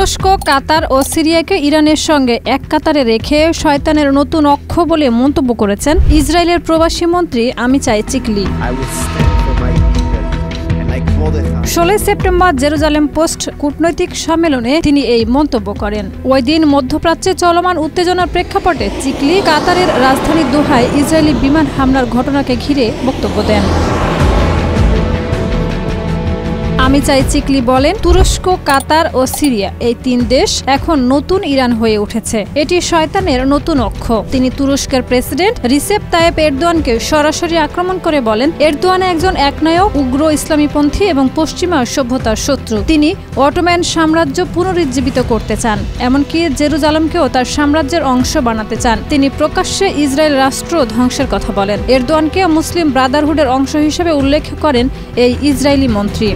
তুরস্ক, কাতার ও সিরিয়াকে ইরানের সঙ্গে এক কাতারে রেখে শয়তানের নতুন অক্ষ বলে মন্তব্য করেছেন ইসরায়েলের প্রবাসী মন্ত্রী Amichai Chikli. 16 September Jerusalem post কূটনৈতিক সম্মেলনে তিনি এই মন্তব্য করেন। ওই দিন মধ্যপ্রাচ্যে চলমান উত্তেজনার প্রেক্ষাপটে চিকলি কাতারের রাজধানী দোহায় ইসরায়েলি বিমান হামলার ঘটনাকে ঘিরে বক্তব্য দেন। আমিচাই চিকলি বলেন, তুরস্ক, কাতার ও সিরিয়া এই 3 দেশ এখন নতুন ইরান হয়ে উঠেছে। এটি শয়তানের নতুন অক্ষ। তিনি তুরস্কের প্রেসিডেন্ট রিসেপ তাইয়েপ এরদোয়ানকে সরাসরি আক্রমণ করে বলেন, এরদোয়ান একজন একনায়ক, উগ্র ইসলামীপন্থী এবং পশ্চিমা সভ্যতার শত্রু। তিনি অটোম্যান সাম্রাজ্য পুনরুজ্জীবিত করতে চান, এমনকি জেরুজালেমকেও তার সাম্রাজ্যের অংশ বানাতে চান। তিনি প্রকাশ্যে ইসরায়েল রাষ্ট্র ধ্বংসের কথা বলেন। এরদোয়ানকে মুসলিম ব্রাদারহুডের অংশ হিসেবে উল্লেখ করেন এই ইসরায়েলি মন্ত্রী।